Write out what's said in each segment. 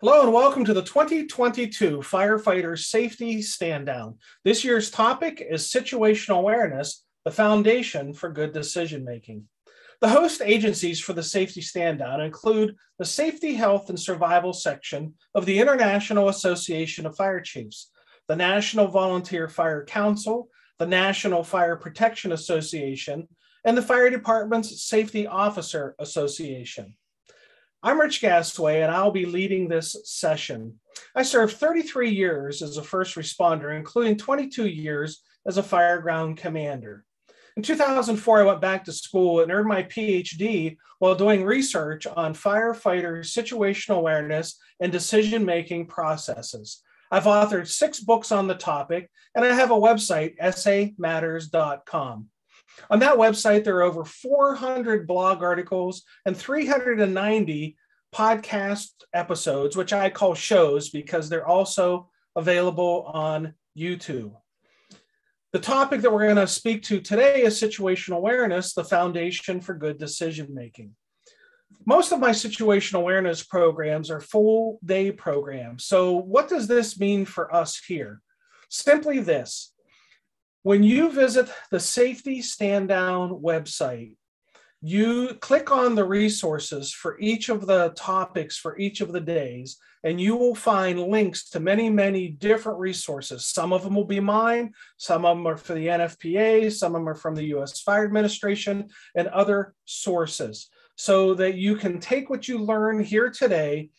Hello and welcome to the 2022 Firefighters Safety Stand Down. This year's topic is Situational Awareness, the foundation for good decision making. The host agencies for the Safety Stand Down include the Safety, Health, and Survival section of the International Association of Fire Chiefs, the National Volunteer Fire Council, the National Fire Protection Association, and the Fire Department's Safety Officer Association. I'm Rich Gasway, and I'll be leading this session. I served 33 years as a first responder, including 22 years as a fireground commander. In 2004, I went back to school and earned my PhD while doing research on firefighters' situational awareness and decision-making processes. I've authored 6 books on the topic, and I have a website, essaymatters.com. On that website, there are over 400 blog articles and 390 podcast episodes, which I call shows because they're also available on YouTube. The topic that we're going to speak to today is situational awareness, the foundation for good decision making. Most of my situational awareness programs are full day programs. So what does this mean for us here? Simply this. When you visit the Safety Stand Down website, you click on the resources for each of the topics for each of the days, and you will find links to many, many different resources. Some of them will be mine, some of them are for the NFPA, some of them are from the U.S. Fire Administration, and other sources, so that you can take what you learn here today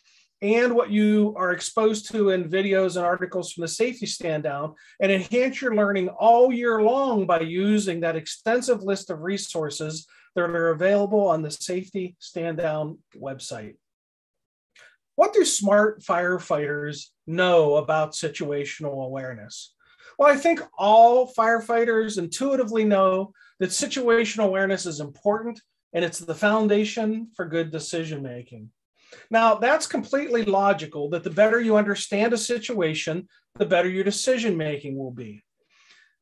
and what you are exposed to in videos and articles from the Safety Stand Down and enhance your learning all year long by using that extensive list of resources that are available on the Safety Stand Down website. What do smart firefighters know about situational awareness? Well, I think all firefighters intuitively know that situational awareness is important and it's the foundation for good decision making. Now, that's completely logical that the better you understand a situation, the better your decision making will be.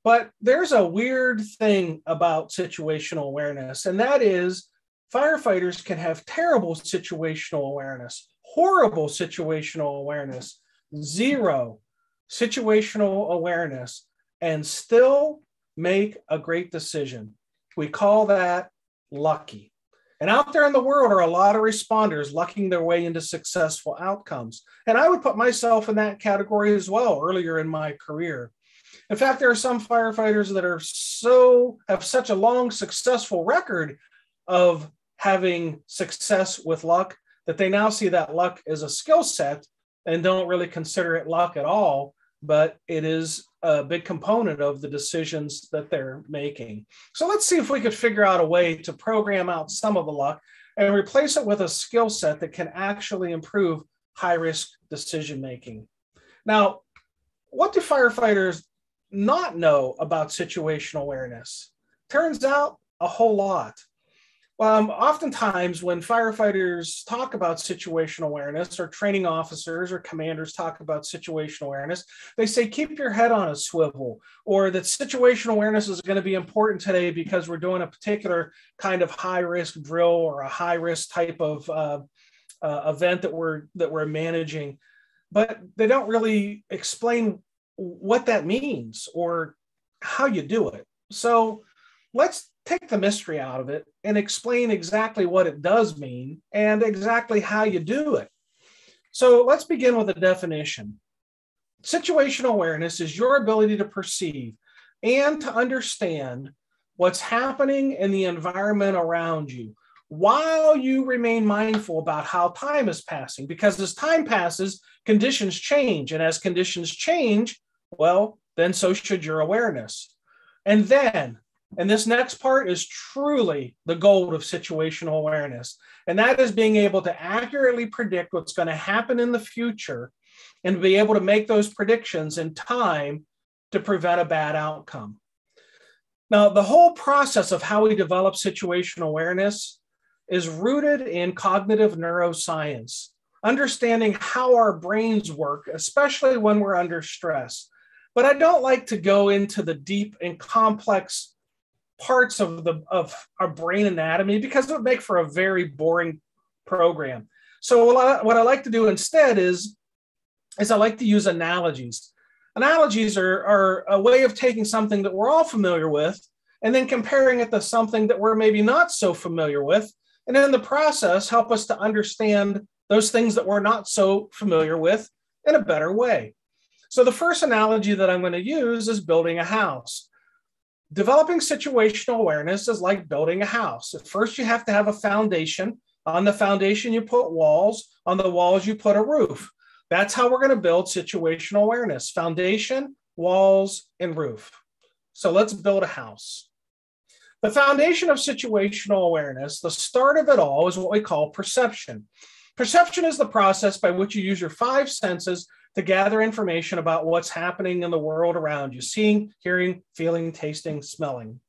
But there's a weird thing about situational awareness, and that is firefighters can have terrible situational awareness, horrible situational awareness, zero situational awareness, and still make a great decision. We call that lucky. And out there in the world are a lot of responders lucking their way into successful outcomes. And I would put myself in that category as well earlier in my career. In fact, there are some firefighters that have such a long, successful record of having success with luck that they now see that luck as a skill set and don't really consider it luck at all, but it is a big component of the decisions that they're making. So let's see if we could figure out a way to program out some of the luck and replace it with a skill set that can actually improve high-risk decision-making. Now, what do firefighters not know about situational awareness? Turns out a whole lot. Oftentimes when firefighters talk about situational awareness, or training officers or commanders talk about situational awareness, they say, keep your head on a swivel, or that situational awareness is going to be important today because we're doing a particular kind of high-risk drill or a high-risk type of event that we're managing. But they don't really explain what that means or how you do it. So let's take the mystery out of it and explain exactly what it does mean and exactly how you do it. So let's begin with a definition. Situational awareness is your ability to perceive and to understand what's happening in the environment around you while you remain mindful about how time is passing, because as time passes, conditions change. And as conditions change, well, then so should your awareness. And this next part is truly the gold of situational awareness. And that is being able to accurately predict what's going to happen in the future and be able to make those predictions in time to prevent a bad outcome. Now, the whole process of how we develop situational awareness is rooted in cognitive neuroscience, understanding how our brains work, especially when we're under stress. But I don't like to go into the deep and complex parts of our brain anatomy because it would make for a very boring program. So what I like to do instead is I like to use analogies. Analogies are a way of taking something that we're all familiar with and then comparing it to something that we're maybe not so familiar with. And in the process, help us to understand those things that we're not so familiar with in a better way. So the first analogy that I'm going to use is building a house. Developing situational awareness is like building a house. At first, you have to have a foundation. On the foundation, you put walls. On the walls, you put a roof. That's how we're going to build situational awareness: foundation, walls, and roof. So let's build a house. The foundation of situational awareness, the start of it all, is what we call perception. Perception is the process by which you use your five senses to gather information about what's happening in the world around you: seeing, hearing, feeling, tasting, smelling.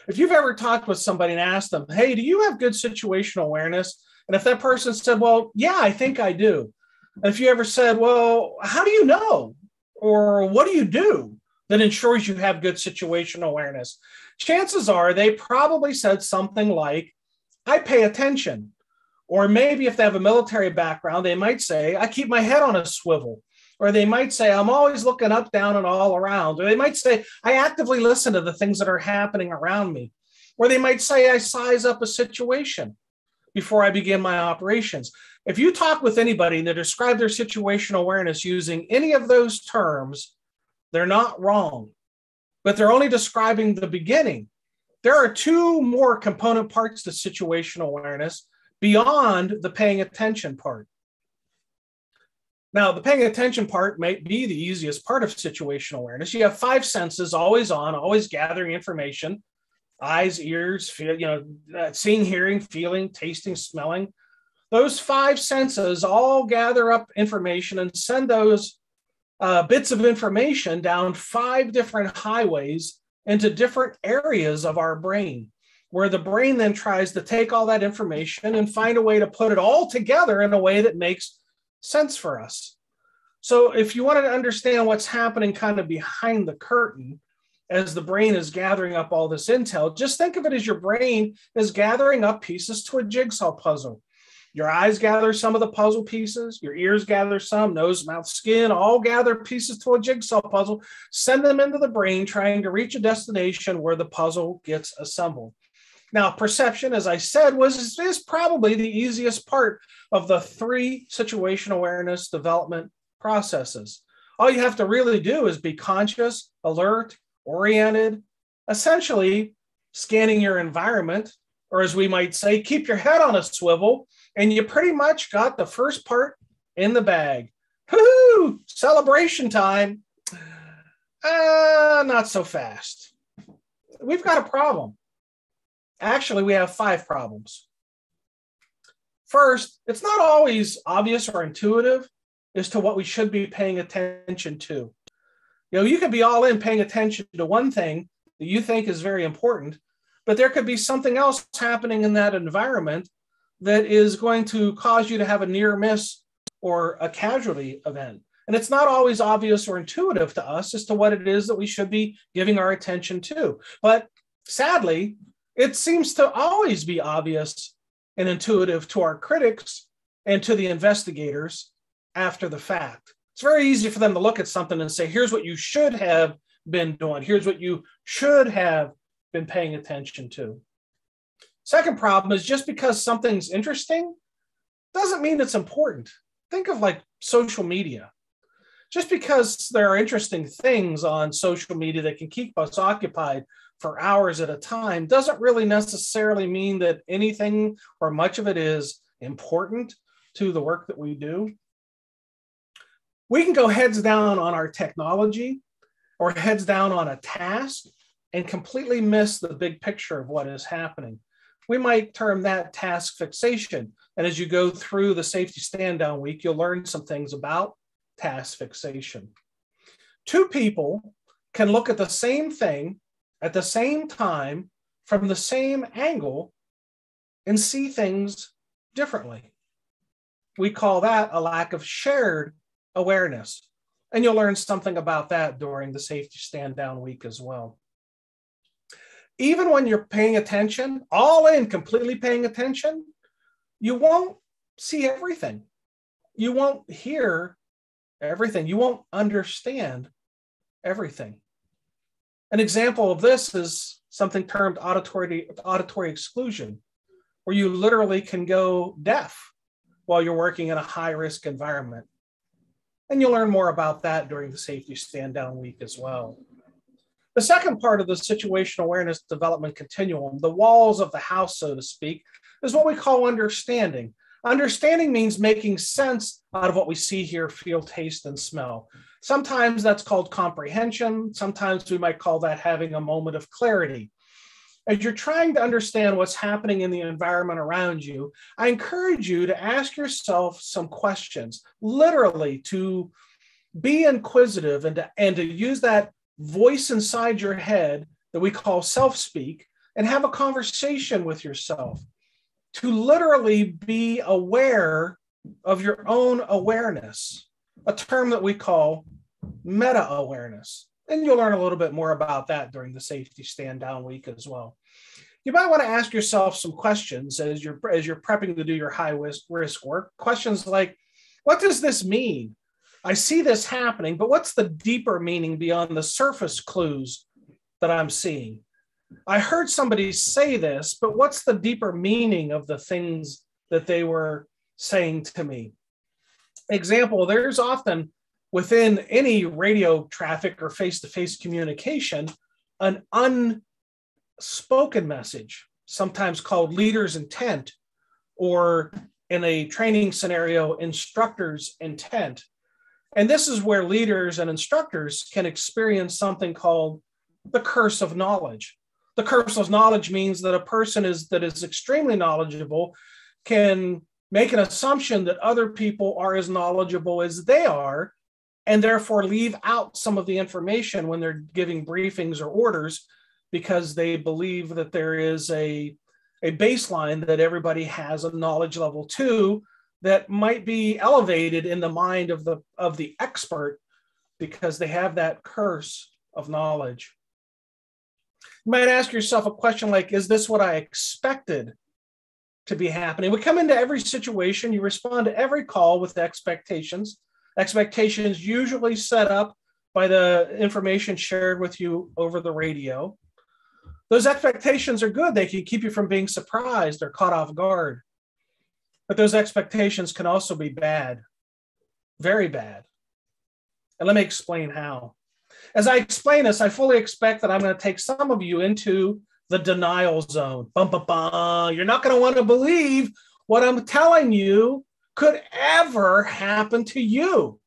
If you've ever talked with somebody and asked them, hey, do you have good situational awareness? And if that person said, well, yeah, I think I do. And if you ever said, well, how do you know? Or what do you do that ensures you have good situational awareness? Chances are they probably said something like, I pay attention. Or maybe if they have a military background, they might say, I keep my head on a swivel. Or they might say, I'm always looking up, down, and all around. Or they might say, I actively listen to the things that are happening around me. Or they might say, I size up a situation before I begin my operations. If you talk with anybody and they describe their situational awareness using any of those terms, they're not wrong, but they're only describing the beginning. There are two more component parts to situational awareness beyond the paying attention part. Now, the paying attention part might be the easiest part of situational awareness. You have five senses always on, always gathering information: eyes, ears, seeing, hearing, feeling, tasting, smelling. Those five senses all gather up information and send those bits of information down five different highways into different areas of our brain, where the brain then tries to take all that information and find a way to put it all together in a way that makes sense for us. So if you wanted to understand what's happening kind of behind the curtain as the brain is gathering up all this intel, just think of it as your brain is gathering up pieces to a jigsaw puzzle. Your eyes gather some of the puzzle pieces, your ears gather some, nose, mouth, skin, all gather pieces to a jigsaw puzzle, send them into the brain, trying to reach a destination where the puzzle gets assembled. Now, perception, as I said, is probably the easiest part of the three situational awareness development processes. All you have to really do is be conscious, alert, oriented, essentially scanning your environment, or as we might say, keep your head on a swivel, and you pretty much got the first part in the bag. Woo-hoo! Celebration time. Not so fast. We've got a problem. Actually, we have five problems. First, it's not always obvious or intuitive as to what we should be paying attention to. You could be all in paying attention to one thing that you think is very important, but there could be something else happening in that environment that is going to cause you to have a near miss or a casualty event. And it's not always obvious or intuitive to us as to what it is that we should be giving our attention to. But sadly, it seems to always be obvious and intuitive to our critics and to the investigators after the fact. It's very easy for them to look at something and say, here's what you should have been doing. Here's what you should have been paying attention to. Second problem is, just because something's interesting doesn't mean it's important. Think of like social media. Just because there are interesting things on social media that can keep us occupied for hours at a time doesn't really necessarily mean that anything or much of it is important to the work that we do. We can go heads down on our technology or heads down on a task and completely miss the big picture of what is happening. We might term that task fixation. And as you go through the safety stand down week, you'll learn some things about task fixation. Two people can look at the same thing at the same time from the same angle and see things differently. We call that a lack of shared awareness. And you'll learn something about that during the safety stand down week as well. Even when you're paying attention, all in, completely paying attention, you won't see everything. You won't hear everything. You won't understand everything. An example of this is something termed auditory exclusion, where you literally can go deaf while you're working in a high-risk environment. And you'll learn more about that during the Safety Stand Down Week as well. The second part of the situational awareness development continuum, the walls of the house, so to speak, is what we call understanding. Understanding means making sense out of what we see, hear, feel, taste, and smell. Sometimes that's called comprehension. Sometimes we might call that having a moment of clarity. As you're trying to understand what's happening in the environment around you, I encourage you to ask yourself some questions, literally to be inquisitive and to use that voice inside your head that we call self-speak and have a conversation with yourself, to literally be aware of your own awareness, a term that we call meta-awareness. And you'll learn a little bit more about that during the Safety Stand Down Week as well. You might want to ask yourself some questions as you're prepping to do your high risk work. Questions like, what does this mean? I see this happening, but what's the deeper meaning beyond the surface clues that I'm seeing? I heard somebody say this, but what's the deeper meaning of the things that they were saying to me? Example, there's often within any radio traffic or face-to-face communication, an unspoken message, sometimes called leader's intent, or in a training scenario, instructor's intent. And this is where leaders and instructors can experience something called the curse of knowledge. The curse of knowledge means that a person that is extremely knowledgeable can make an assumption that other people are as knowledgeable as they are, and therefore leave out some of the information when they're giving briefings or orders because they believe that there is a baseline that everybody has a knowledge level to that might be elevated in the mind of the expert because they have that curse of knowledge. You might ask yourself a question like, is this what I expected to be happening? We come into every situation, you respond to every call with expectations. Expectations usually set up by the information shared with you over the radio. Those expectations are good. They can keep you from being surprised or caught off guard. But those expectations can also be bad, very bad. And let me explain how. As I explain this, I fully expect that I'm going to take some of you into the denial zone. Bum, bum, bum. You're not going to want to believe what I'm telling you could ever happen to you.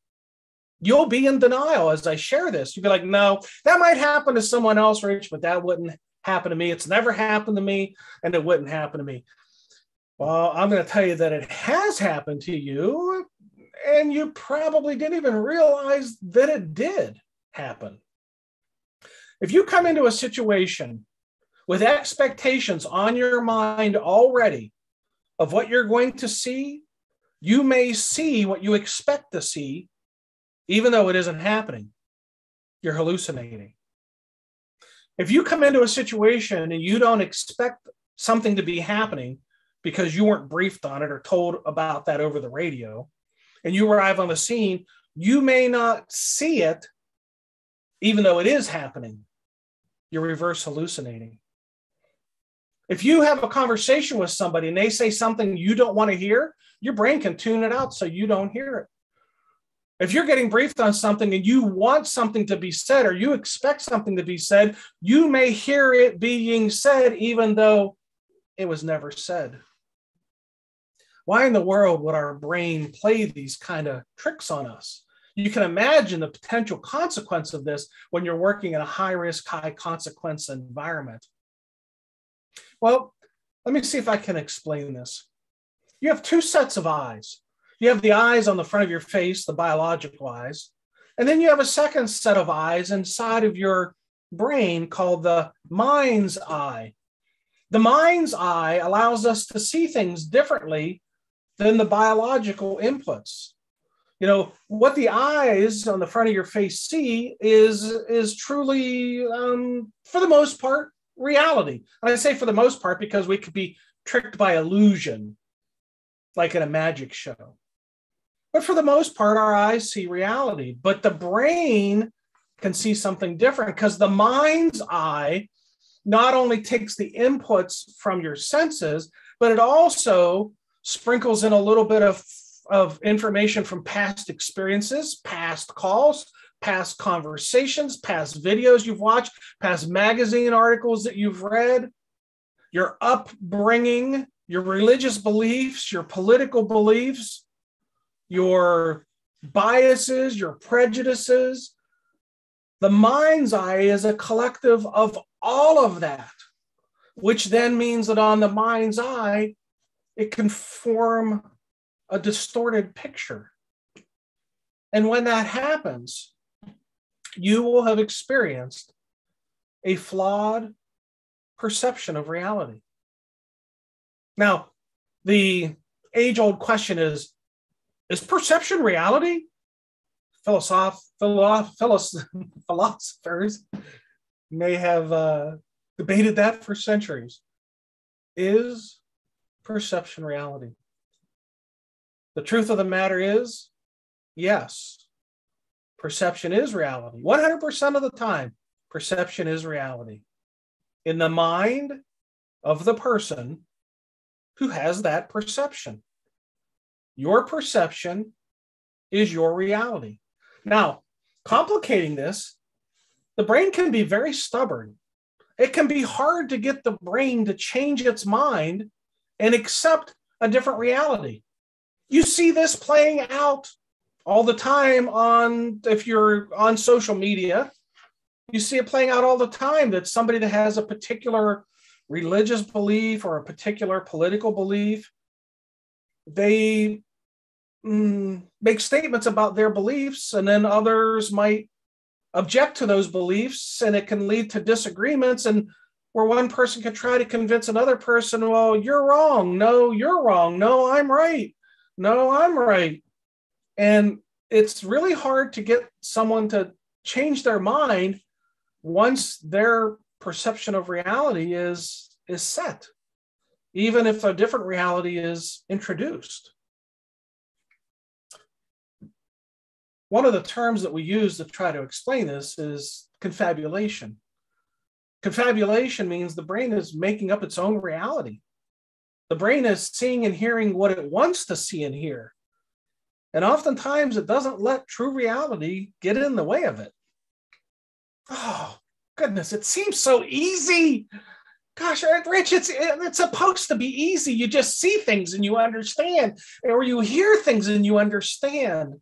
You'll be in denial as I share this. You'll be like, no, that might happen to someone else, Rich, but that wouldn't happen to me. It's never happened to me, and it wouldn't happen to me. Well, I'm going to tell you that it has happened to you, and you probably didn't even realize that it did happen. If you come into a situation with expectations on your mind already of what you're going to see, you may see what you expect to see, even though it isn't happening. You're hallucinating. If you come into a situation and you don't expect something to be happening because you weren't briefed on it or told about that over the radio, and you arrive on the scene, you may not see it, even though it is happening. You're reverse hallucinating. If you have a conversation with somebody and they say something you don't want to hear, your brain can tune it out so you don't hear it. If you're getting briefed on something and you want something to be said or you expect something to be said, you may hear it being said even though it was never said. Why in the world would our brain play these kind of tricks on us? You can imagine the potential consequence of this when you're working in a high-risk, high-consequence environment. Well, let me see if I can explain this. You have two sets of eyes. You have the eyes on the front of your face, the biological eyes, and then you have a second set of eyes inside of your brain called the mind's eye. The mind's eye allows us to see things differently than the biological inputs. You know, what the eyes on the front of your face see is truly, for the most part, reality. And I say for the most part because we could be tricked by illusion. like in a magic show. But for the most part, our eyes see reality. But the brain can see something different because the mind's eye not only takes the inputs from your senses, but it also sprinkles in a little bit of information from past experiences, past calls, past conversations, past videos you've watched, past magazine articles that you've read, your upbringing, your religious beliefs, your political beliefs, your biases, your prejudices. The mind's eye is a collective of all of that, which then means that on the mind's eye, it can form a distorted picture. And when that happens, you will have experienced a flawed perception of reality. Now, the age-old question is perception reality? Philosophers may have debated that for centuries. Is perception reality? The truth of the matter is, yes, perception is reality. 100% of the time, perception is reality. In the mind of the person who has that perception. Your perception is your reality. Now, complicating this, the brain can be very stubborn. It can be hard to get the brain to change its mind and accept a different reality. You see this playing out all the time if you're on social media. You see it playing out all the time that somebody that has a particular religious belief or a particular political belief, they make statements about their beliefs, and then others might object to those beliefs, and it can lead to disagreements, and where one person can try to convince another person, well, you're wrong. No, you're wrong. No, I'm right. No, I'm right. And it's really hard to get someone to change their mind once their perception of reality is set, even if a different reality is introduced. One of the terms that we use to try to explain this is confabulation. Confabulation means the brain is making up its own reality. The brain is seeing and hearing what it wants to see and hear. And oftentimes it doesn't let true reality get in the way of it. Oh, goodness, it seems so easy. Gosh, Rich, it's supposed to be easy. You just see things and you understand, or you hear things and you understand.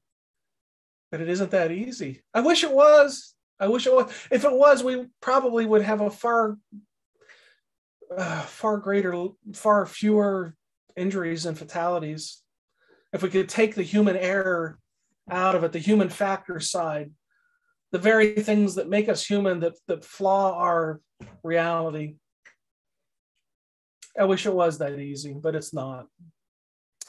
But it isn't that easy. I wish it was. I wish it was. If it was, we probably would have a far fewer injuries and fatalities. If we could take the human error out of it, the human factor side, the very things that make us human, that flaw our reality. I wish it was that easy, but it's not.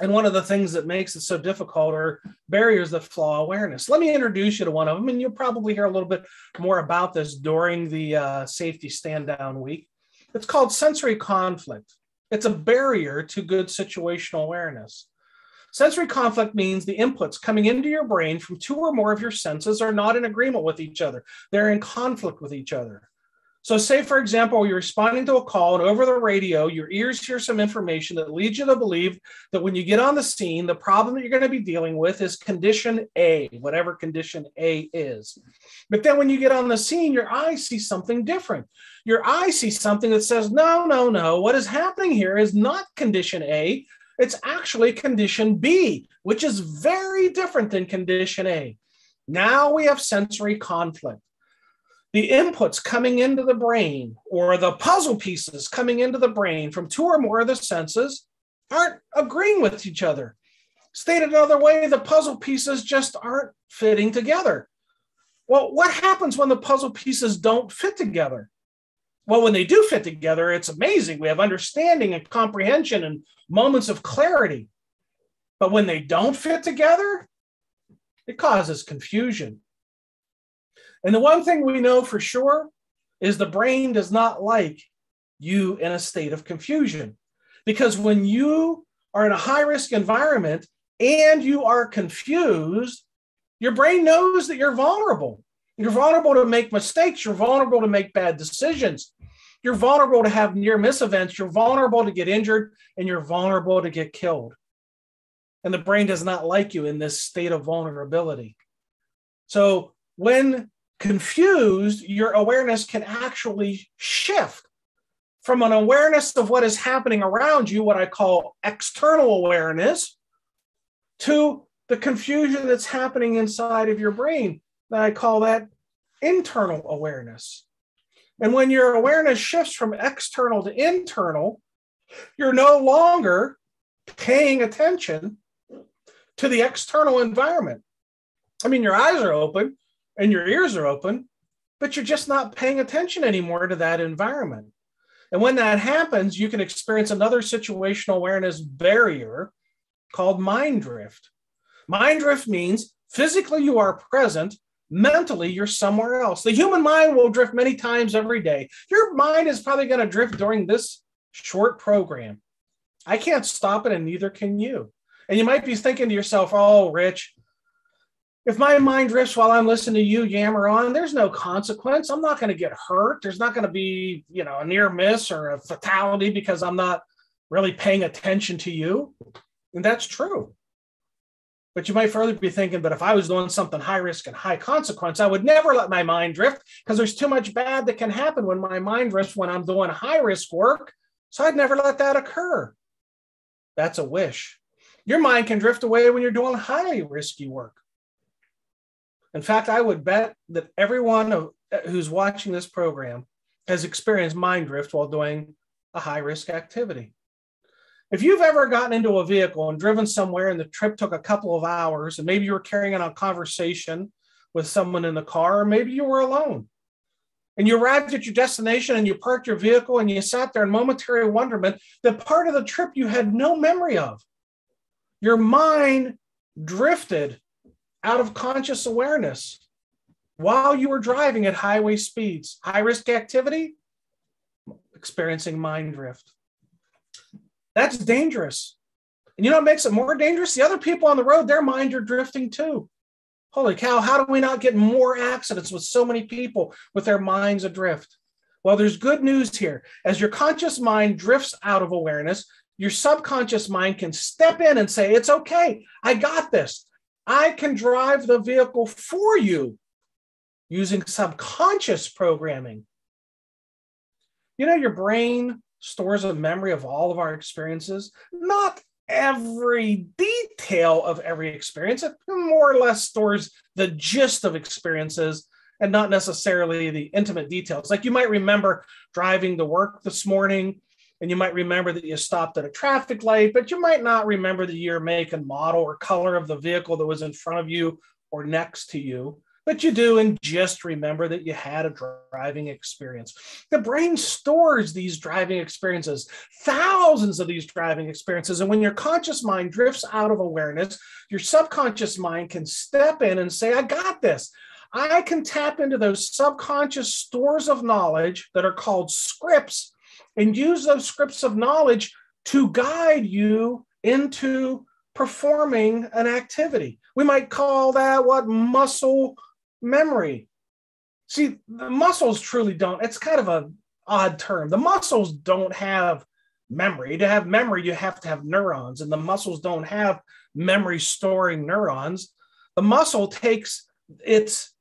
And one of the things that makes it so difficult are barriers that flaw awareness. Let me introduce you to one of them, and you'll probably hear a little bit more about this during the safety stand down week. It's called sensory conflict. It's a barrier to good situational awareness. Sensory conflict means the inputs coming into your brain from two or more of your senses are not in agreement with each other. They're in conflict with each other. So say, for example, you're responding to a call and over the radio, your ears hear some information that leads you to believe that when you get on the scene, the problem that you're going to be dealing with is condition A, whatever condition A is. But then when you get on the scene, your eyes see something different. Your eyes see something that says, no, no, no, what is happening here is not condition A. It's actually condition B, which is very different than condition A. Now we have sensory conflict. The inputs coming into the brain, or the puzzle pieces coming into the brain from two or more of the senses, aren't agreeing with each other. Stated another way, the puzzle pieces just aren't fitting together. Well, what happens when the puzzle pieces don't fit together? Well, when they do fit together, it's amazing. We have understanding and comprehension and moments of clarity. But when they don't fit together, it causes confusion. And the one thing we know for sure is the brain does not like you in a state of confusion. Because when you are in a high-risk environment and you are confused, your brain knows that you're vulnerable. You're vulnerable to make mistakes. You're vulnerable to make bad decisions. You're vulnerable to have near-miss events. You're vulnerable to get injured, and you're vulnerable to get killed. And the brain does not like you in this state of vulnerability. So when confused, your awareness can actually shift from an awareness of what is happening around you, what I call external awareness, to the confusion that's happening inside of your brain. I call that internal awareness. And when your awareness shifts from external to internal, you're no longer paying attention to the external environment. I mean, your eyes are open and your ears are open, but you're just not paying attention anymore to that environment. And when that happens, you can experience another situational awareness barrier called mind drift. Mind drift means physically you are present, mentally you're somewhere else. The human mind will drift many times every day. Your mind is probably going to drift during this short program. I can't stop it, and neither can you. And you might be thinking to yourself, oh, Rich, if my mind drifts while I'm listening to you yammer on, there's no consequence. I'm not going to get hurt. There's not going to be, a near miss or a fatality because I'm not really paying attention to you. And that's true. But you might further be thinking, but if I was doing something high risk and high consequence, I would never let my mind drift because there's too much bad that can happen when my mind drifts when I'm doing high risk work. So I'd never let that occur. That's a wish. Your mind can drift away when you're doing highly risky work. In fact, I would bet that everyone who's watching this program has experienced mind drift while doing a high-risk activity. If you've ever gotten into a vehicle and driven somewhere and the trip took a couple of hours, and maybe you were carrying on a conversation with someone in the car, or maybe you were alone, and you arrived at your destination and you parked your vehicle and you sat there in momentary wonderment, that part of the trip you had no memory of. Your mind drifted out of conscious awareness while you were driving at highway speeds. High-risk activity, experiencing mind drift. That's dangerous. And you know what makes it more dangerous? The other people on the road, their minds are drifting too. Holy cow, how do we not get more accidents with so many people with their minds adrift? Well, there's good news here. As your conscious mind drifts out of awareness, your subconscious mind can step in and say, it's okay, I got this. I can drive the vehicle for you using subconscious programming. Your brain stores a memory of all of our experiences, not every detail of every experience. It more or less stores the gist of experiences and not necessarily the intimate details. Like you might remember driving to work this morning, and you might remember that you stopped at a traffic light, but you might not remember the year, make, and model or color of the vehicle that was in front of you or next to you. But you do, and just remember that you had a driving experience. The brain stores these driving experiences, thousands of these driving experiences. And when your conscious mind drifts out of awareness, your subconscious mind can step in and say, I got this. I can tap into those subconscious stores of knowledge that are called scripts and use those scripts of knowledge to guide you into performing an activity. We might call that muscle memory. See, the muscles truly don't. It's kind of an odd term. The muscles don't have memory. To have memory, you have to have neurons, and the muscles don't have memory storing neurons. The muscle takes its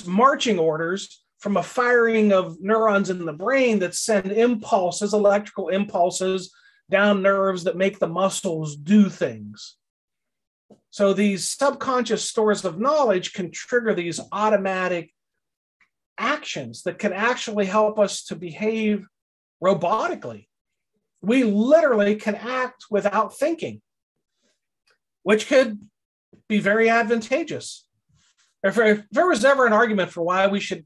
marching orders from a firing of neurons in the brain that send impulses, electrical impulses, down nerves that make the muscles do things. So these subconscious stores of knowledge can trigger these automatic actions that can actually help us to behave robotically. We literally can act without thinking, which could be very advantageous. If there was ever an argument for why we should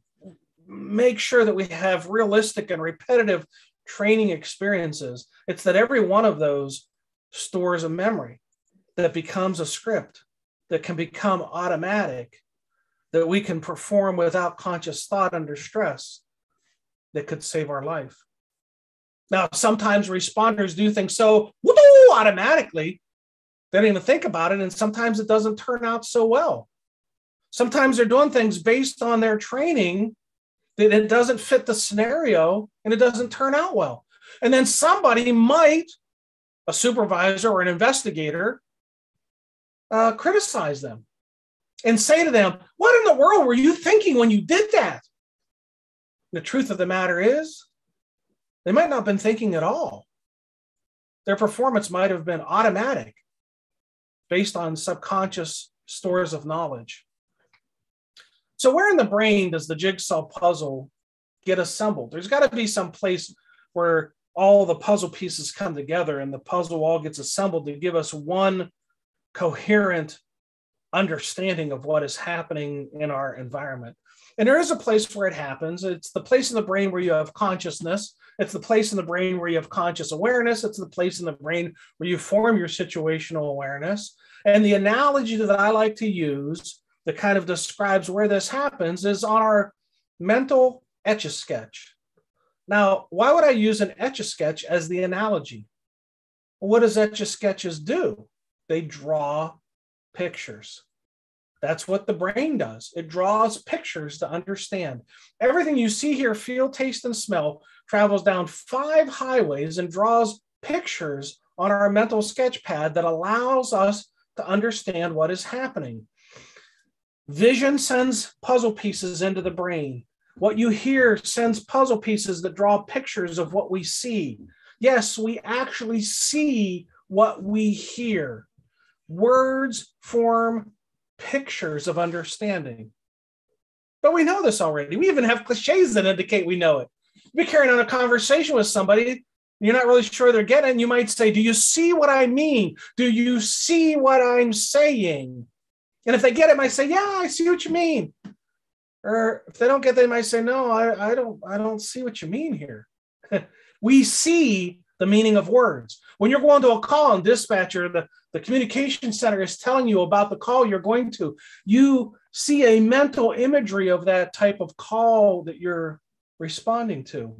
make sure that we have realistic and repetitive training experiences, it's that every one of those stores a memory that becomes a script that can become automatic, that we can perform without conscious thought under stress, that could save our life. Now, sometimes responders do things so do automatically. They don't even think about it. And sometimes it doesn't turn out so well. Sometimes they're doing things based on their training that it doesn't fit the scenario and it doesn't turn out well. And then somebody might, a supervisor or an investigator, criticize them and say to them, what in the world were you thinking when you did that? The truth of the matter is, they might not have been thinking at all. Their performance might have been automatic based on subconscious stores of knowledge. So where in the brain does the jigsaw puzzle get assembled? There's got to be some place where all the puzzle pieces come together and the puzzle all gets assembled to give us one coherent understanding of what is happening in our environment. And there is a place where it happens. It's the place in the brain where you have consciousness. It's the place in the brain where you have conscious awareness. It's the place in the brain where you form your situational awareness. And the analogy that I like to use that kind of describes where this happens is on our mental Etch-a-Sketch. Now, why would I use an Etch-a-Sketch as the analogy? Well, what does Etch-a-Sketches do? They draw pictures. That's what the brain does. It draws pictures to understand. Everything you see, hear, feel, taste, and smell travels down 5 highways and draws pictures on our mental sketch pad that allows us to understand what is happening. Vision sends puzzle pieces into the brain. What you hear sends puzzle pieces that draw pictures of what we see. Yes, we actually see what we hear. Words form pictures of understanding. But we know this already. We even have cliches that indicate we know it. You're carrying on a conversation with somebody, you're not really sure they're getting, you might say, do you see what I mean? Do you see what I'm saying? And if they get it, they might say, yeah, I see what you mean. Or if they don't get it, they might say, no, I don't see what you mean here. We see the meaning of words. When you're going to a call and dispatcher, the communication center is telling you about the call you're going to, you see a mental imagery of that type of call that you're responding to.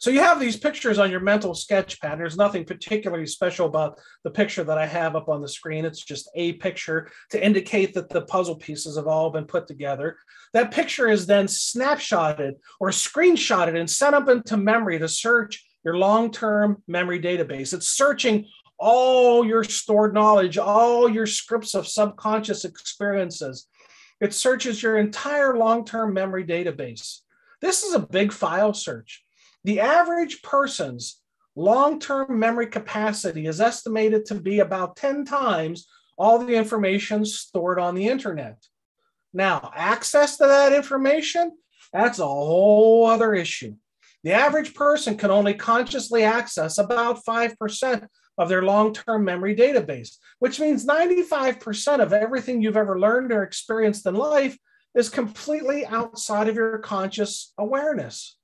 So you have these pictures on your mental sketch pad. There's nothing particularly special about the picture that I have up on the screen. It's just a picture to indicate that the puzzle pieces have all been put together. That picture is then snapshotted or screenshotted and sent up into memory to search your long-term memory database. It's searching all your stored knowledge, all your scripts of subconscious experiences. It searches your entire long-term memory database. This is a big file search. The average person's long-term memory capacity is estimated to be about 10 times all the information stored on the internet. Now, access to that information, that's a whole other issue. The average person can only consciously access about 5% of their long-term memory database, which means 95% of everything you've ever learned or experienced in life is completely outside of your conscious awareness.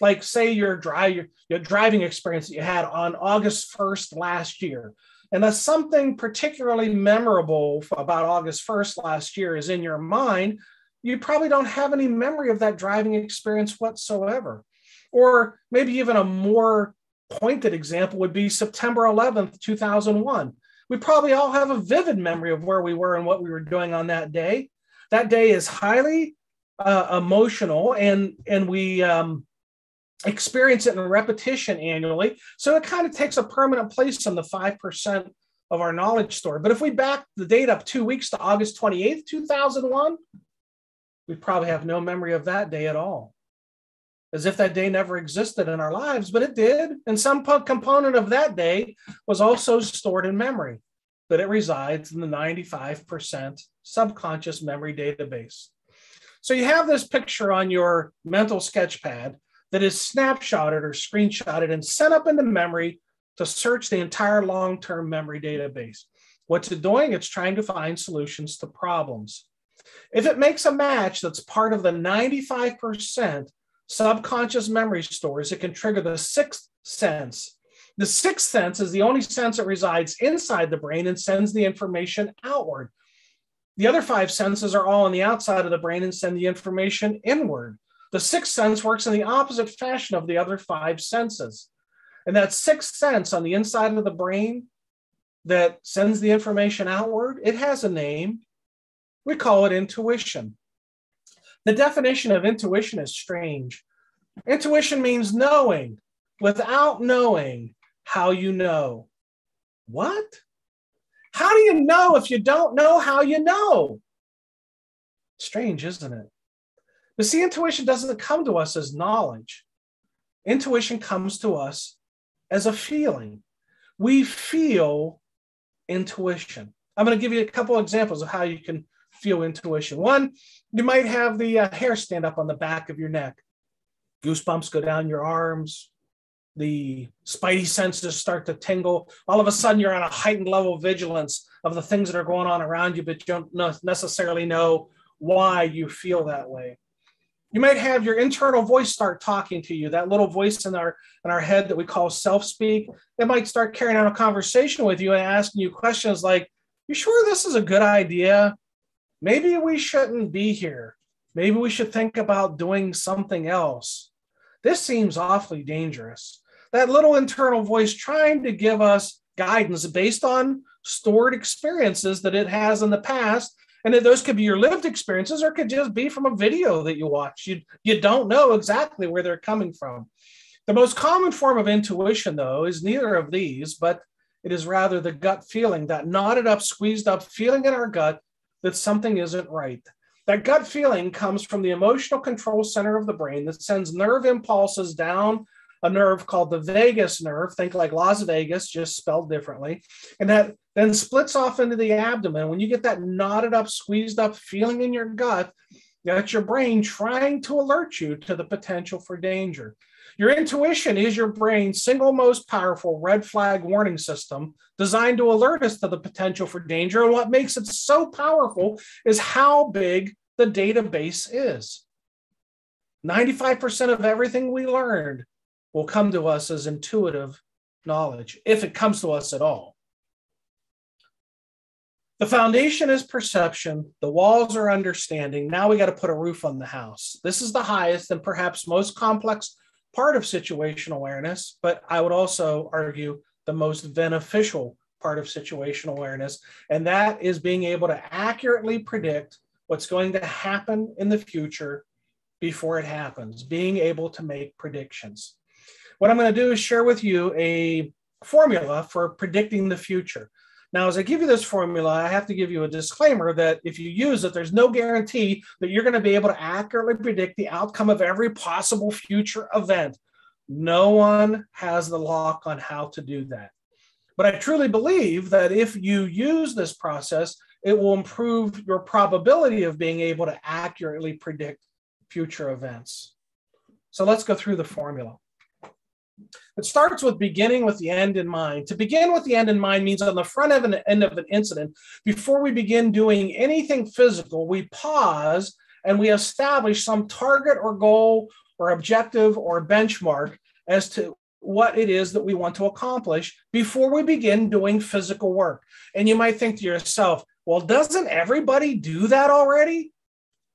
Like say your driving experience that you had on August 1st last year. And that's something particularly memorable about August 1st last year is in your mind, you probably don't have any memory of that driving experience whatsoever. Or maybe even a more pointed example would be September 11th, 2001. We probably all have a vivid memory of where we were and what we were doing on that day. That day is highly emotional and we experience it in repetition annually. So it kind of takes a permanent place in the 5% of our knowledge store. But if we back the date up 2 weeks to August 28th, 2001, we probably have no memory of that day at all. As if that day never existed in our lives, but it did. And some component of that day was also stored in memory, but it resides in the 95% subconscious memory database. So you have this picture on your mental sketch pad that is snapshotted or screenshotted and sent up into memory to search the entire long-term memory database. What's it doing? It's trying to find solutions to problems. If it makes a match that's part of the 95% subconscious memory stores, it can trigger the sixth sense. The sixth sense is the only sense that resides inside the brain and sends the information outward. The other 5 senses are all on the outside of the brain and send the information inward. The sixth sense works in the opposite fashion of the other 5 senses. And that sixth sense on the inside of the brain that sends the information outward, it has a name. We call it intuition. The definition of intuition is strange. Intuition means knowing without knowing how you know. What? How do you know if you don't know how you know? Strange, isn't it? But see, intuition doesn't come to us as knowledge. Intuition comes to us as a feeling. We feel intuition. I'm going to give you a couple of examples of how you can feel intuition. One, you might have the hair stand up on the back of your neck. Goosebumps go down your arms. The spidey senses start to tingle. All of a sudden, you're on a heightened level of vigilance of the things that are going on around you, but you don't necessarily know why you feel that way. You might have your internal voice start talking to you, that little voice in our head that we call self-speak. It might start carrying on a conversation with you and asking you questions like, you sure this is a good idea? Maybe we shouldn't be here. Maybe we should think about doing something else. This seems awfully dangerous. That little internal voice trying to give us guidance based on stored experiences that it has in the past. And that those could be your lived experiences or could just be from a video that you watch. You don't know exactly where they're coming from. The most common form of intuition, though, is neither of these, but it is rather the gut feeling, that knotted up, squeezed up feeling in our gut that something isn't right. That gut feeling comes from the emotional control center of the brain that sends nerve impulses down a nerve called the vagus nerve, think like Las Vegas, just spelled differently, and that then splits off into the abdomen. When you get that knotted up, squeezed up feeling in your gut, that's your brain trying to alert you to the potential for danger. Your intuition is your brain's single most powerful red flag warning system designed to alert us to the potential for danger. And what makes it so powerful is how big the database is. 95% of everything we learned will come to us as intuitive knowledge, if it comes to us at all. The foundation is perception. The walls are understanding. Now we got to put a roof on the house. This is the highest and perhaps most complex part of situational awareness, but I would also argue the most beneficial part of situational awareness, and that is being able to accurately predict what's going to happen in the future before it happens, being able to make predictions. What I'm going to do is share with you a formula for predicting the future. Now, as I give you this formula, I have to give you a disclaimer that if you use it, there's no guarantee that you're going to be able to accurately predict the outcome of every possible future event. No one has the lock on how to do that. But I truly believe that if you use this process, it will improve your probability of being able to accurately predict future events. So let's go through the formula. It starts with beginning with the end in mind. To begin with the end in mind means on the front end of an incident, before we begin doing anything physical, we pause and we establish some target or goal or objective or benchmark as to what it is that we want to accomplish before we begin doing physical work. And you might think to yourself, well, doesn't everybody do that already?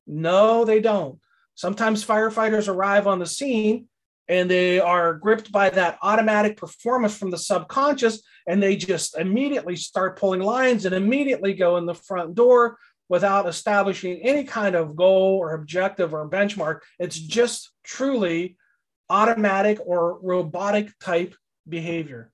No, they don't. Sometimes firefighters arrive on the scene and they are gripped by that automatic performance from the subconscious, and they just immediately start pulling lines and immediately go in the front door without establishing any kind of goal or objective or benchmark. It's just truly automatic or robotic type behavior.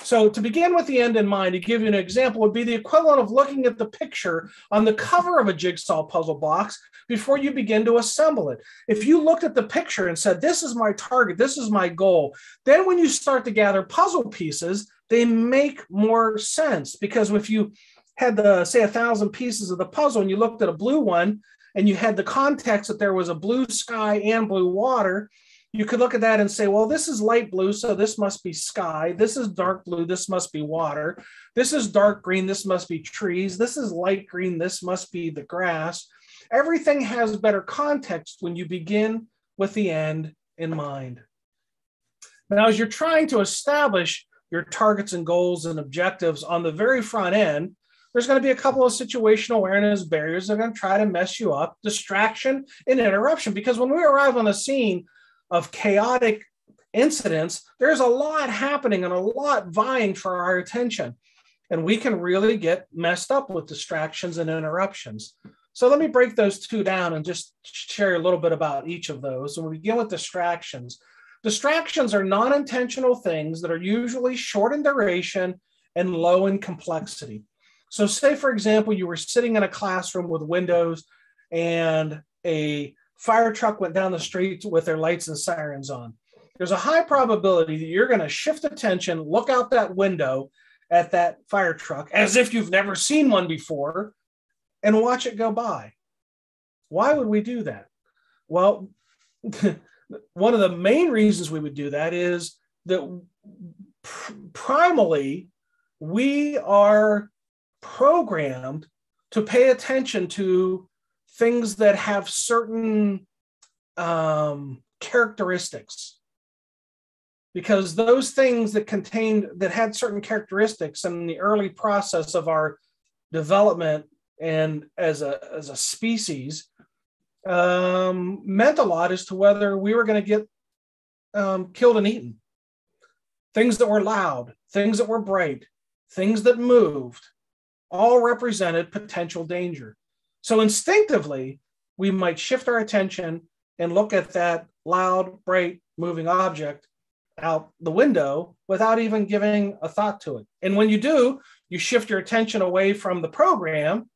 So to begin with the end in mind, to give you an example, would be the equivalent of looking at the picture on the cover of a jigsaw puzzle box before you begin to assemble it. If you looked at the picture and said, this is my target, this is my goal, then when you start to gather puzzle pieces, they make more sense. Because if you had say 1,000 pieces of the puzzle and you looked at a blue one and you had the context that there was a blue sky and blue water, you could look at that and say, well, this is light blue, so this must be sky. This is dark blue, this must be water. This is dark green, this must be trees. This is light green, this must be the grass. Everything has better context when you begin with the end in mind. Now, as you're trying to establish your targets and goals and objectives on the very front end, there's going to be a couple of situational awareness barriers that are going to try to mess you up, distraction and interruption. Because when we arrive on the scene of chaotic incidents, there's a lot happening and a lot vying for our attention. And we can really get messed up with distractions and interruptions. So let me break those two down and just share a little bit about each of those. And we begin with distractions. Distractions are non-intentional things that are usually short in duration and low in complexity. So say, for example, you were sitting in a classroom with windows and a fire truck went down the street with their lights and sirens on. There's a high probability that you're going to shift attention, look out that window at that fire truck as if you've never seen one before and watch it go by. Why would we do that? Well, one of the main reasons we would do that is that primally we are programmed to pay attention to things that have certain characteristics, because those things that had certain characteristics in the early process of our development and as a species meant a lot as to whether we were going to get killed and eaten. Things that were loud, things that were bright, things that moved, all represented potential danger. So instinctively, we might shift our attention and look at that loud, bright, moving object out the window without even giving a thought to it. And when you do, you shift your attention away from the program,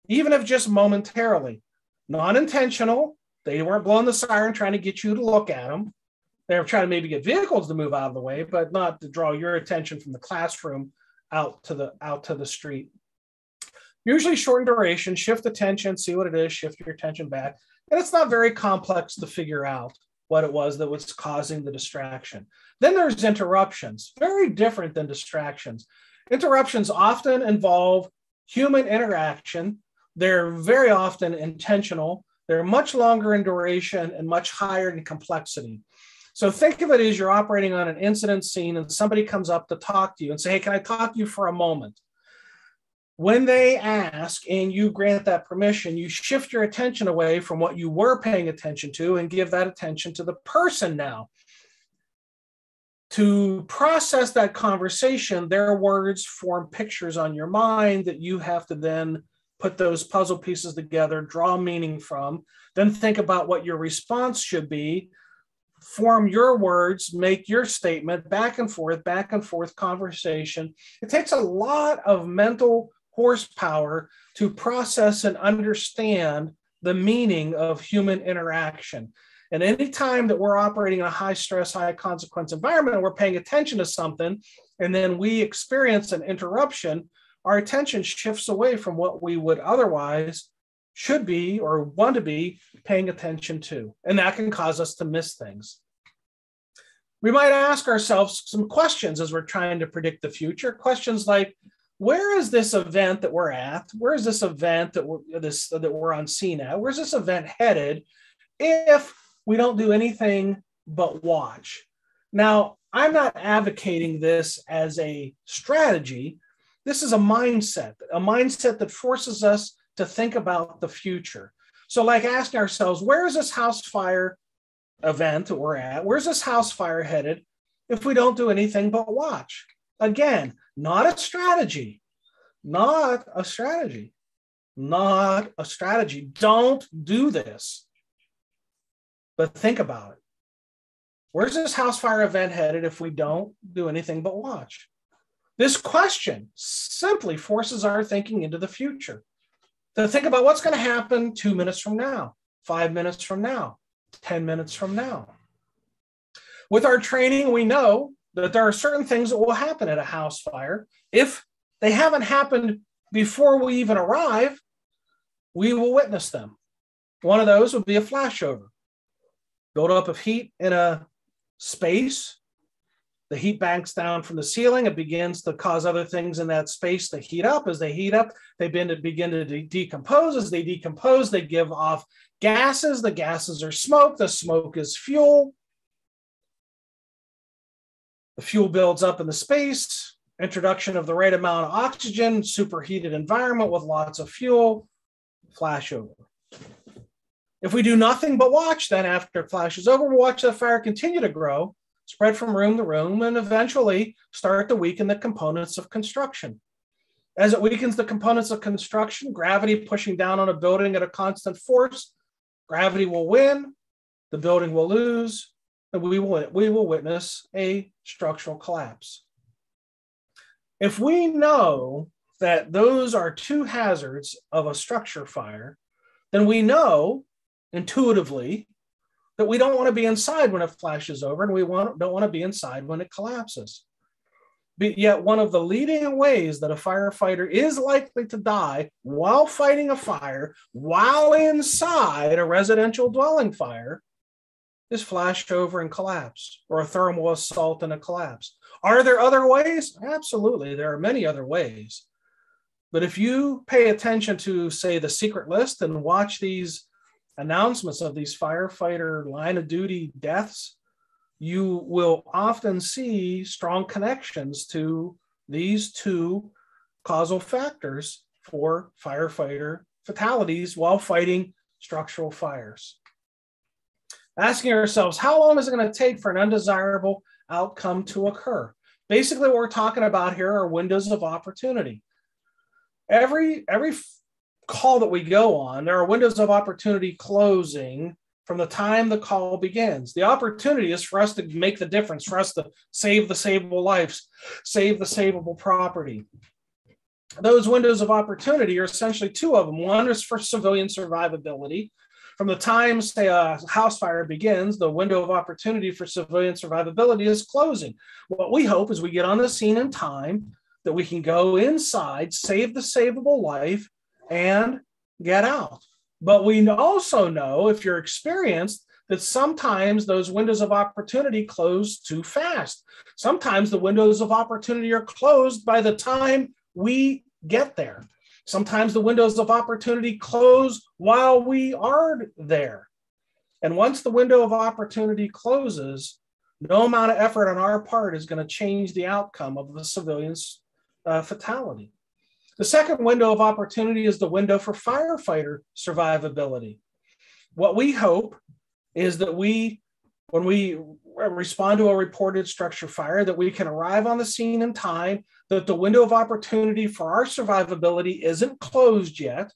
even if just momentarily. Non-intentional. They weren't blowing the siren trying to get you to look at them. They were trying to maybe get vehicles to move out of the way, but not to draw your attention from the classroom out to the street. Usually short in duration, shift attention, see what it is, shift your attention back. And it's not very complex to figure out what it was that was causing the distraction. Then there's interruptions, very different than distractions. Interruptions often involve human interaction. They're very often intentional. They're much longer in duration and much higher in complexity. So think of it as you're operating on an incident scene and somebody comes up to talk to you and say, hey, can I talk to you for a moment? When they ask and you grant that permission, you shift your attention away from what you were paying attention to and give that attention to the person now. To process that conversation, their words form pictures on your mind that you have to then put those puzzle pieces together, draw meaning from, then think about what your response should be, form your words, make your statement, back and forth conversation. It takes a lot of mental horsepower to process and understand the meaning of human interaction. And any time that we're operating in a high stress, high consequence environment, and we're paying attention to something, and then we experience an interruption, our attention shifts away from what we would otherwise should be or want to be paying attention to. And that can cause us to miss things. We might ask ourselves some questions as we're trying to predict the future. Questions like, where is this event that we're at? Where is this event that we're on scene at? Where's this event headed if we don't do anything but watch? Now, I'm not advocating this as a strategy. This is a mindset that forces us to think about the future. So like asking ourselves, where is this house fire event that we're at? Where's this house fire headed if we don't do anything but watch? Again, not a strategy. Don't do this. But think about it. Where's this house fire event headed if we don't do anything but watch? This question simply forces our thinking into the future. To think about what's going to happen 2 minutes from now, 5 minutes from now, 10 minutes from now. With our training, we know that there are certain things that will happen at a house fire. If they haven't happened before we even arrive, we will witness them. One of those would be a flashover. Buildup of heat in a space. The heat banks down from the ceiling. It begins to cause other things in that space to heat up. As they heat up, they begin to decompose. As they decompose, they give off gases. The gases are smoke. The smoke is fuel. The fuel builds up in the space. Introduction of the right amount of oxygen, superheated environment with lots of fuel, flashover. If we do nothing but watch, then after it flashes over, we'll watch that fire continue to grow spread from room to room, and eventually start to weaken the components of construction. As it weakens the components of construction, gravity pushing down on a building at a constant force, gravity will win, the building will lose, and we will witness a structural collapse. If we know that those are two hazards of a structure fire, then we know intuitively that we don't want to be inside when it flashes over, and we don't want to be inside when it collapses. But yet, one of the leading ways that a firefighter is likely to die while fighting a fire, while inside a residential dwelling fire, is flashover and collapse, or a thermal assault and a collapse. Are there other ways? Absolutely, there are many other ways. But if you pay attention to, say, the secret list and watch these announcements of these firefighter line of duty deaths, you will often see strong connections to these two causal factors for firefighter fatalities while fighting structural fires. Asking ourselves, how long is it going to take for an undesirable outcome to occur? Basically, what we're talking about here are windows of opportunity. Every call that we go on, there are windows of opportunity closing from the time the call begins. The opportunity is for us to make the difference, for us to save the savable lives, save the savable property. Those windows of opportunity are essentially two of them. One is for civilian survivability. From the time, say, a house fire begins, the window of opportunity for civilian survivability is closing. What we hope is we get on the scene in time, that we can go inside, save the savable life, and get out. But we also know, if you're experienced, that sometimes those windows of opportunity close too fast. Sometimes the windows of opportunity are closed by the time we get there. Sometimes the windows of opportunity close while we are there. And once the window of opportunity closes, no amount of effort on our part is going to change the outcome of the civilian's fatality. The second window of opportunity is the window for firefighter survivability. What we hope is that when we respond to a reported structure fire, that we can arrive on the scene in time, that the window of opportunity for our survivability isn't closed yet,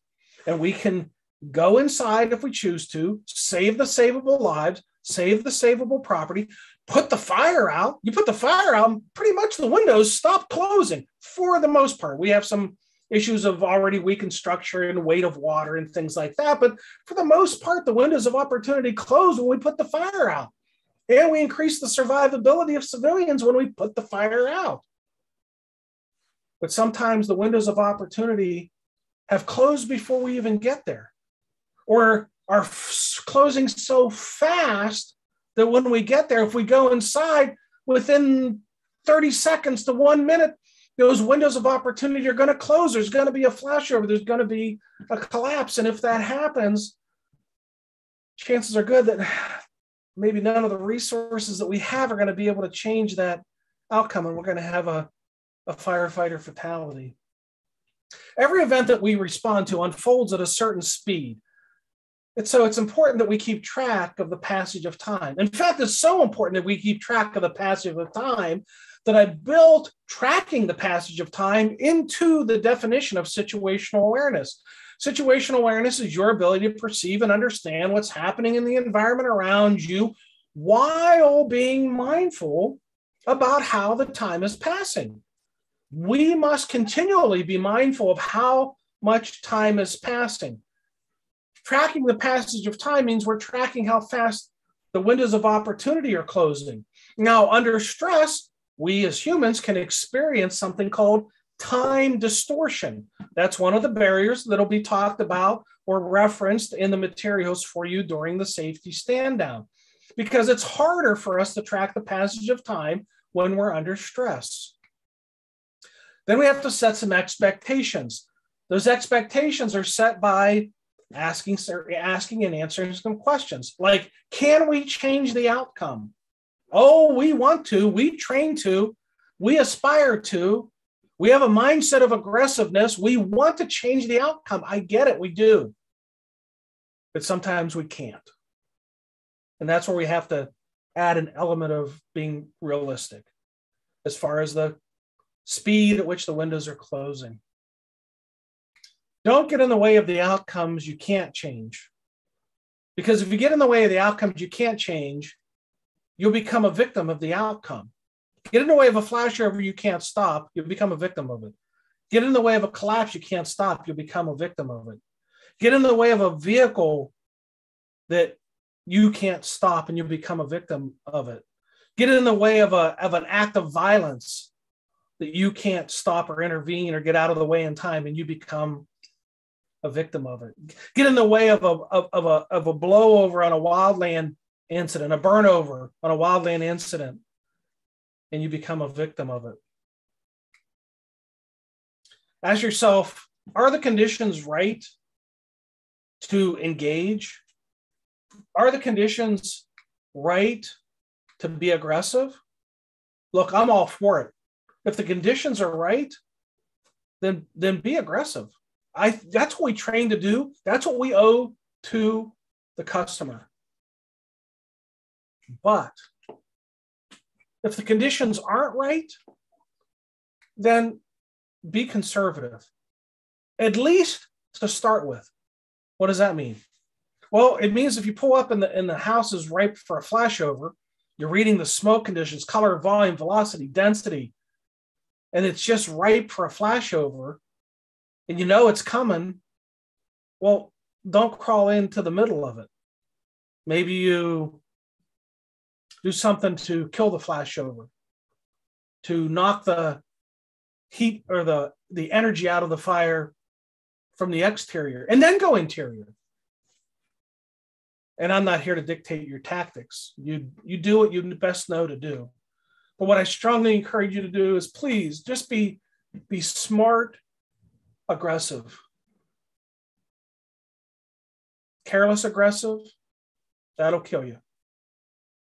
and we can go inside if we choose to, save the savable lives, save the savable property, put the fire out. You put the fire out, and pretty much the windows stop closing for the most part. We have some issues of already weakened structure and weight of water and things like that. But for the most part, the windows of opportunity close when we put the fire out. And we increase the survivability of civilians when we put the fire out. But sometimes the windows of opportunity have closed before we even get there, or are closing so fast that when we get there, if we go inside within 30 seconds to 1 minute, those windows of opportunity are going to close. There's going to be a flashover. There's going to be a collapse. And if that happens, chances are good that maybe none of the resources that we have are going to be able to change that outcome, and we're going to have a firefighter fatality. Every event that we respond to unfolds at a certain speed. And so it's important that we keep track of the passage of time. In fact, it's so important that we keep track of the passage of time that I built tracking the passage of time into the definition of situational awareness. Situational awareness is your ability to perceive and understand what's happening in the environment around you while being mindful about how the time is passing. We must continually be mindful of how much time is passing. Tracking the passage of time means we're tracking how fast the windows of opportunity are closing. Now, under stress, we as humans can experience something called time distortion. That's one of the barriers that'll be talked about or referenced in the materials for you during the safety stand down, because it's harder for us to track the passage of time when we're under stress. Then we have to set some expectations. Those expectations are set by asking and answering some questions like, can we change the outcome? Oh, we want to, we train to, we aspire to, we have a mindset of aggressiveness. We want to change the outcome. I get it, we do. But sometimes we can't. And that's where we have to add an element of being realistic as far as the speed at which the windows are closing. Don't get in the way of the outcomes you can't change. Because if you get in the way of the outcomes you can't change, you'll become a victim of the outcome. Get in the way of a flashover you can't stop, you'll become a victim of it. Get in the way of a collapse you can't stop, you'll become a victim of it. Get in the way of a vehicle that you can't stop and you'll become a victim of it. Get in the way of an act of violence that you can't stop or intervene or get out of the way in time, and you become a victim of it. Get in the way of a blowover on a wildland incident, a burnover on a wildland incident, and you become a victim of it. Ask yourself, are the conditions right to engage? Are the conditions right to be aggressive? Look, I'm all for it. If the conditions are right, then be aggressive. That's what we train to do. That's what we owe to the customer. But if the conditions aren't right, then be conservative, at least to start with. What does that mean? Well, it means if you pull up and the house is ripe for a flashover, you're reading the smoke conditions, color, volume, velocity, density, and it's just ripe for a flashover, and you know it's coming, well, don't crawl into the middle of it. Maybe you do something to kill the flashover, to knock the heat or the energy out of the fire from the exterior, and then go interior. And I'm not here to dictate your tactics. You do what you best know to do. But what I strongly encourage you to do is please just be smart, aggressive. Careless aggressive, that'll kill you.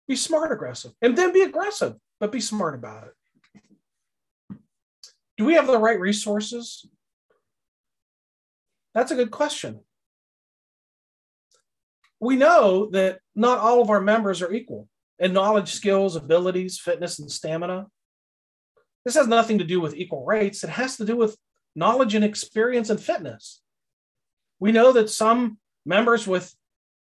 Be smart aggressive, and then be aggressive, but be smart about it. Do we have the right resources? That's a good question. We know that not all of our members are equal in knowledge, skills, abilities, fitness, and stamina. This has nothing to do with equal rights. It has to do with knowledge and experience and fitness. We know that some members with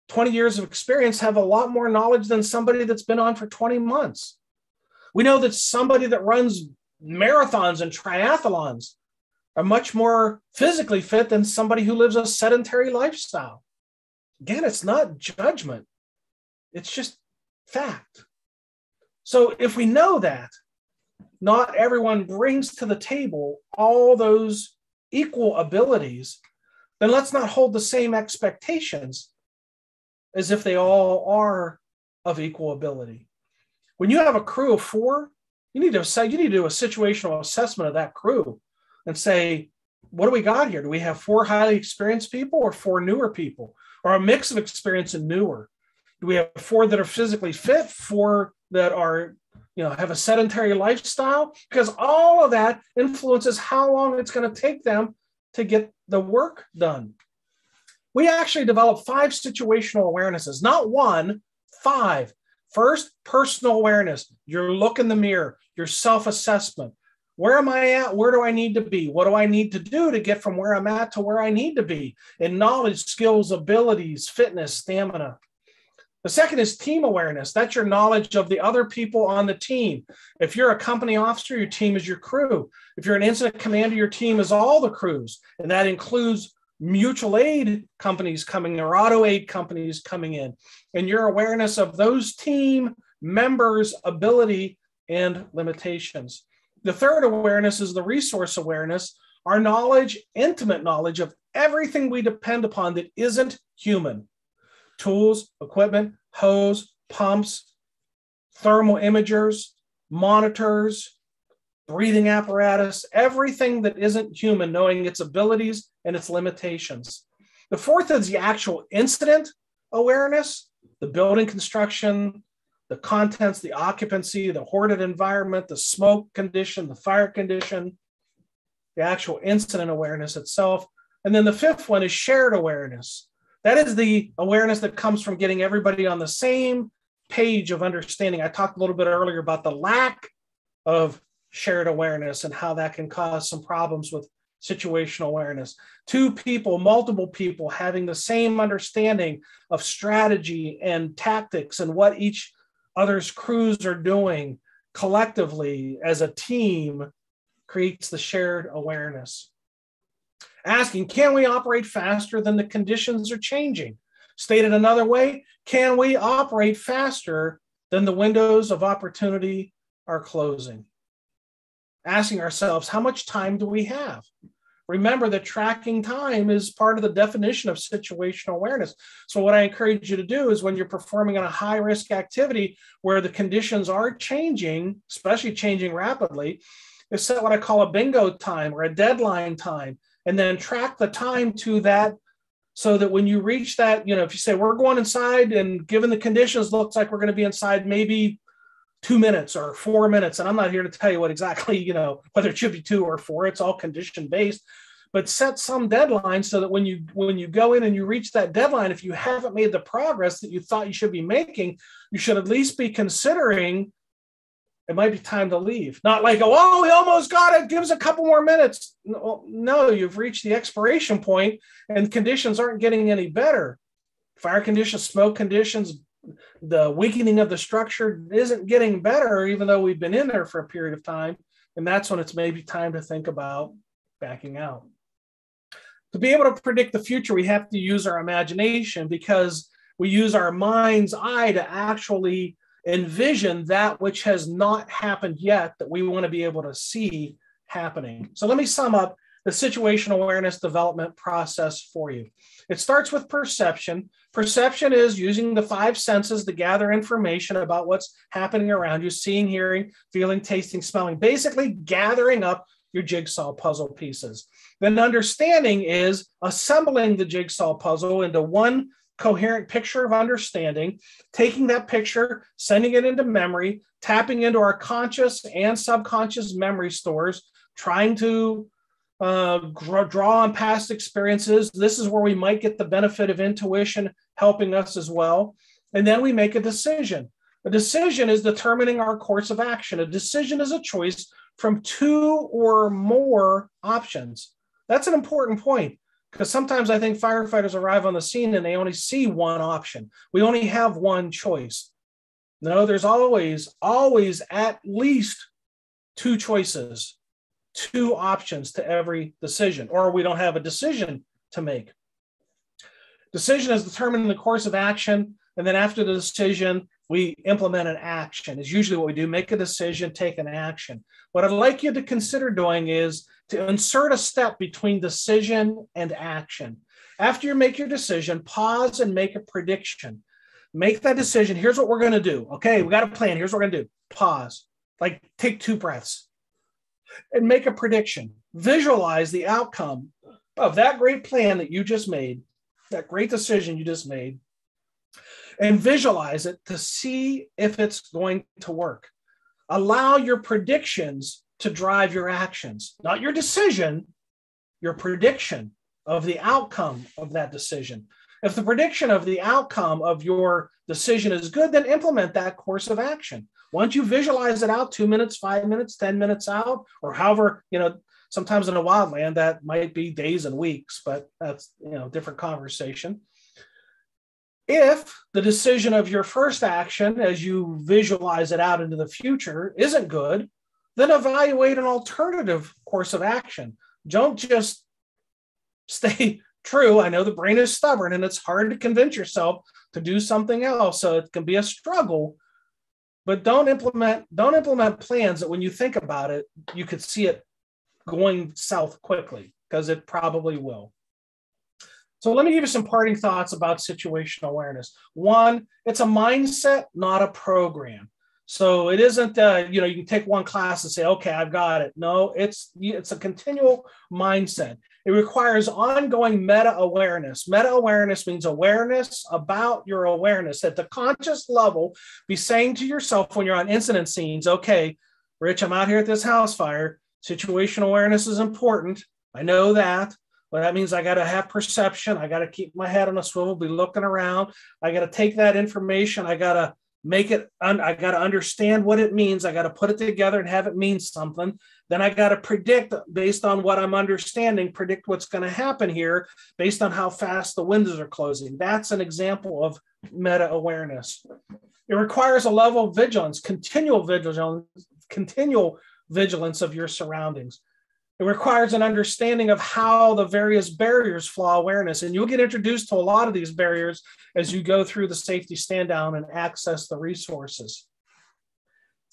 20 years of experience have a lot more knowledge than somebody that's been on for 20 months. We know that somebody that runs marathons and triathlons are much more physically fit than somebody who lives a sedentary lifestyle. Again, it's not judgment. It's just fact. So if we know that not everyone brings to the table all those equal abilities, then let's not hold the same expectations as if they all are of equal ability. When you have a crew of 4, you need to do a situational assessment of that crew and say, what do we got here? Do we have 4 highly experienced people or 4 newer people, or a mix of experience and newer? Do we have 4 that are physically fit, 4 that are, have a sedentary lifestyle? Because all of that influences how long it's going to take them to get the work done. We actually developed 5 situational awarenesses, not 1, 5. First, personal awareness. Your look in the mirror, your self-assessment. Where am I at? Where do I need to be? What do I need to do to get from where I'm at to where I need to be? In knowledge, skills, abilities, fitness, stamina. The second is team awareness. That's your knowledge of the other people on the team. If you're a company officer, your team is your crew. If you're an incident commander, your team is all the crews. And that includes mutual aid companies coming or auto aid companies coming in. And your awareness of those team members' ability and limitations. The third awareness is the resource awareness, our knowledge, intimate knowledge of everything we depend upon that isn't human. Tools, equipment, hose, pumps, thermal imagers, monitors, breathing apparatus, everything that isn't human, knowing its abilities and its limitations. The fourth is the actual incident awareness, the building construction, the contents, the occupancy, the hoarded environment, the smoke condition, the fire condition, the actual incident awareness itself. And then the fifth one is shared awareness. That is the awareness that comes from getting everybody on the same page of understanding. I talked a little bit earlier about the lack of shared awareness and how that can cause some problems with situational awareness. Two people, multiple people having the same understanding of strategy and tactics and what each other's crews are doing collectively as a team creates the shared awareness. Asking, can we operate faster than the conditions are changing? Stated another way, can we operate faster than the windows of opportunity are closing? Asking ourselves, how much time do we have? Remember that tracking time is part of the definition of situational awareness. So what I encourage you to do is when you're performing on a high-risk activity where the conditions are changing, especially changing rapidly, is set what I call a bingo time or a deadline time, and then track the time to that so that when you reach that, if you say we're going inside and given the conditions, looks like we're going to be inside maybe 2 minutes or 4 minutes. And I'm not here to tell you what exactly, whether it should be 2 or 4, it's all condition based, but set some deadline so that when you go in and you reach that deadline, if you haven't made the progress that you thought you should be making, you should at least be considering it might be time to leave. Not like, oh, we almost got it, give us a couple more minutes. No, you've reached the expiration point and conditions aren't getting any better. Fire conditions, smoke conditions, the weakening of the structure isn't getting better, even though we've been in there for a period of time. And that's when it's maybe time to think about backing out. To be able to predict the future, we have to use our imagination because we use our mind's eye to actually envision that which has not happened yet that we want to be able to see happening. So let me sum up the situational awareness development process for you. It starts with perception. Perception is using the 5 senses to gather information about what's happening around you, seeing, hearing, feeling, tasting, smelling, basically gathering up your jigsaw puzzle pieces. Then understanding is assembling the jigsaw puzzle into one coherent picture of understanding, taking that picture, sending it into memory, tapping into our conscious and subconscious memory stores, trying to draw on past experiences. This is where we might get the benefit of intuition helping us as well. And then we make a decision. A decision is determining our course of action. A decision is a choice from 2 or more options. That's an important point. Because sometimes I think firefighters arrive on the scene and they only see one option. We only have one choice. No, there's always at least 2 choices, 2 options to every decision, or we don't have a decision to make. Decision is determining the course of action. And then after the decision, we implement an action. Is usually what we do, make a decision, take an action. What I'd like you to consider doing is to insert a step between decision and action. After you make your decision, pause and make a prediction. Make that decision. Here's what we're going to do. Okay, we got a plan. Here's what we're going to do. Pause. Like take 2 breaths and make a prediction. Visualize the outcome of that great plan that you just made, that great decision you just made, and visualize it to see if it's going to work. Allow your predictions to drive your actions, not your decision, your prediction of the outcome of that decision. If the prediction of the outcome of your decision is good, then implement that course of action. Once you visualize it out 2 minutes, 5 minutes, 10 minutes out, or however, sometimes in a wildland that might be days and weeks, but that's, different conversation. If the decision of your first action, as you visualize it out into the future, isn't good, then evaluate an alternative course of action. Don't just stay true. I know the brain is stubborn and it's hard to convince yourself to do something else. So it can be a struggle, but don't implement plans that when you think about it, you could see it going south quickly, because it probably will. So let me give you some parting thoughts about situational awareness. 1, it's a mindset, not a program. So it isn't, you can take one class and say, okay, I've got it. No, it's a continual mindset. It requires ongoing meta-awareness. Meta-awareness means awareness about your awareness. At the conscious level, be saying to yourself when you're on incident scenes, okay, Rich, I'm out here at this house fire. Situational awareness is important. I know that. Well, that means I got to have perception. I got to keep my head on a swivel, be looking around. I got to take that information. I got to I got to understand what it means. I got to put it together and have it mean something. Then I got to predict based on what I'm understanding, predict what's going to happen here based on how fast the windows are closing. That's an example of meta awareness. It requires a level of vigilance, continual vigilance of your surroundings. It requires an understanding of how the various barriers flaw awareness. And you'll get introduced to a lot of these barriers as you go through the safety stand down and access the resources.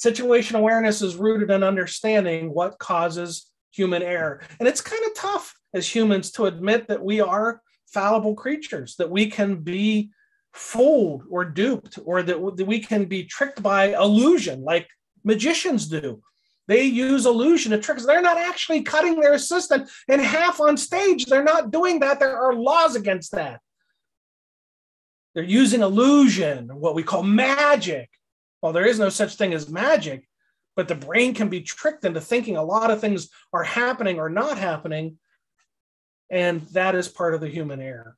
Situational awareness is rooted in understanding what causes human error. And it's kind of tough as humans to admit that we are fallible creatures, that we can be fooled or duped, or that we can be tricked by illusion like magicians do. They use illusion to trick us. They're not actually cutting their assistant in half on stage. They're not doing that. There are laws against that. They're using illusion, what we call magic. Well, there is no such thing as magic, but the brain can be tricked into thinking a lot of things are happening or not happening, and that is part of the human error.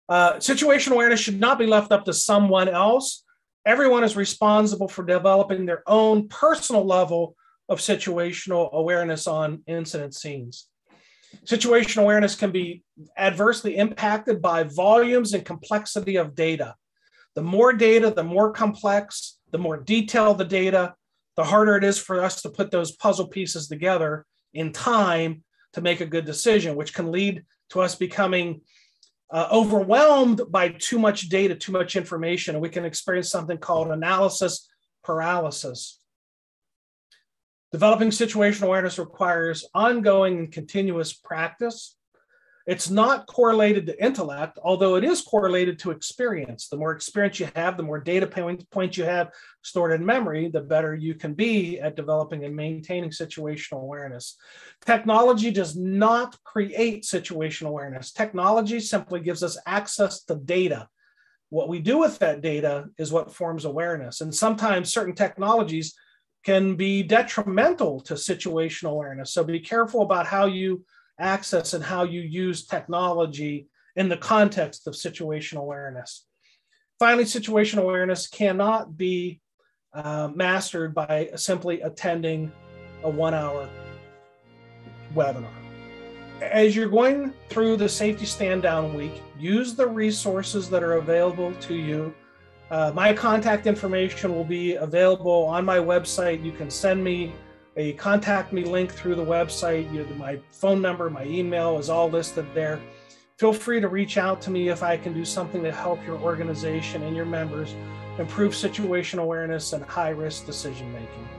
Situational awareness should not be left up to someone else. Everyone is responsible for developing their own personal level of situational awareness on incident scenes. Situational awareness can be adversely impacted by volumes and complexity of data. The more data, the more complex, the more detailed the data, the harder it is for us to put those puzzle pieces together in time to make a good decision, which can lead to us becoming overwhelmed by too much data, too much information, and we can experience something called analysis paralysis. Developing situational awareness requires ongoing and continuous practice. It's not correlated to intellect, although it is correlated to experience. The more experience you have, the more data points you have stored in memory, the better you can be at developing and maintaining situational awareness. Technology does not create situational awareness. Technology simply gives us access to data. What we do with that data is what forms awareness. And sometimes certain technologies can be detrimental to situational awareness. So be careful about how you access and how you use technology in the context of situational awareness. Finally, situational awareness cannot be mastered by simply attending a 1-hour webinar. As you're going through the safety stand down week, use the resources that are available to you. My contact information will be available on my website. You can send me a contact me link through the website. My phone number, my email is all listed there. Feel free to reach out to me if I can do something to help your organization and your members improve situational awareness and high-risk decision-making.